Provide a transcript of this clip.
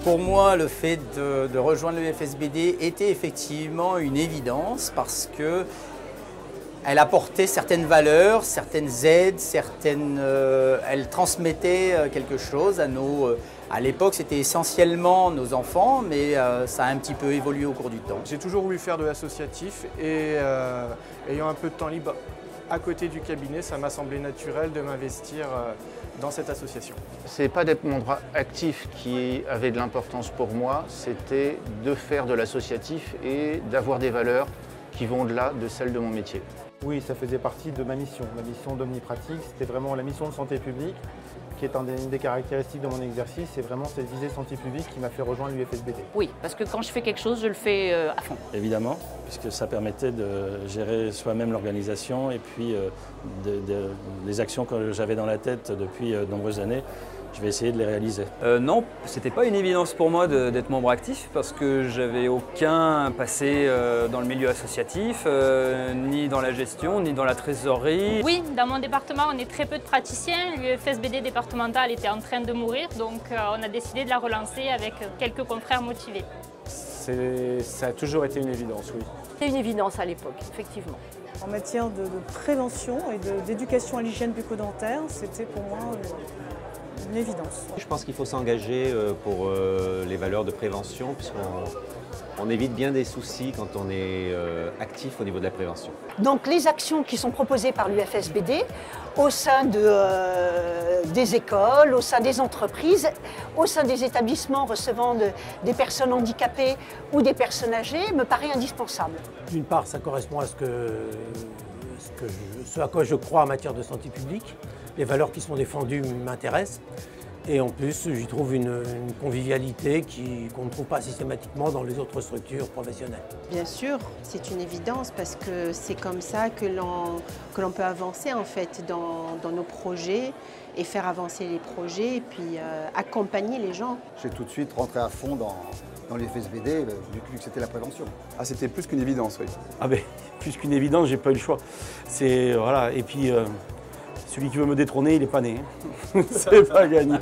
Pour moi, le fait de rejoindre l'UFSBD était effectivement une évidence parce que elle apportait certaines valeurs, certaines aides, elle transmettait quelque chose à nos... À l'époque, c'était essentiellement nos enfants, mais ça a un petit peu évolué au cours du temps. J'ai toujours voulu faire de l'associatif et ayant un peu de temps libre à côté du cabinet, ça m'a semblé naturel de m'investir dans cette association. Ce n'est pas d'être membre actif qui avait de l'importance pour moi, c'était de faire de l'associatif et d'avoir des valeurs qui vont au-delà de celles de mon métier. Oui, ça faisait partie de ma mission d'Omnipratique. C'était vraiment la mission de santé publique, qui est une des caractéristiques de mon exercice. C'est vraiment cette visée santé publique qui m'a fait rejoindre l'UFSBD. Oui, parce que quand je fais quelque chose, je le fais à fond. Évidemment, puisque ça permettait de gérer soi-même l'organisation et puis les actions que j'avais dans la tête depuis de nombreuses années. Je vais essayer de les réaliser. Non, c'était pas une évidence pour moi d'être membre actif parce que j'avais aucun passé dans le milieu associatif, ni dans la gestion, ni dans la trésorerie. Oui, dans mon département, on est très peu de praticiens. L'UFSBD départemental était en train de mourir, donc on a décidé de la relancer avec quelques confrères motivés. Ça a toujours été une évidence, oui. C'était une évidence à l'époque, effectivement. En matière de prévention et d'éducation à l'hygiène bucco-dentaire, c'était pour moi une évidence. Je pense qu'il faut s'engager pour les valeurs de prévention puisqu'on évite bien des soucis quand on est actif au niveau de la prévention. Donc les actions qui sont proposées par l'UFSBD au sein des écoles, au sein des entreprises, au sein des établissements recevant des personnes handicapées ou des personnes âgées me paraît indispensable. D'une part, ça correspond à ce à quoi je crois en matière de santé publique. Les valeurs qui sont défendues m'intéressent. Et en plus, j'y trouve une convivialité qu'on ne trouve pas systématiquement dans les autres structures professionnelles. Bien sûr, c'est une évidence parce que c'est comme ça que l'on peut avancer en fait dans nos projets et faire avancer les projets et puis accompagner les gens. J'ai tout de suite rentré à fond dans l'UFSBD vu que c'était la prévention. Ah, c'était plus qu'une évidence, oui. Ah ben, plus qu'une évidence, j'ai pas eu le choix. C'est, voilà, et puis celui qui veut me détrôner, il n'est pas né. C'est pas gagné.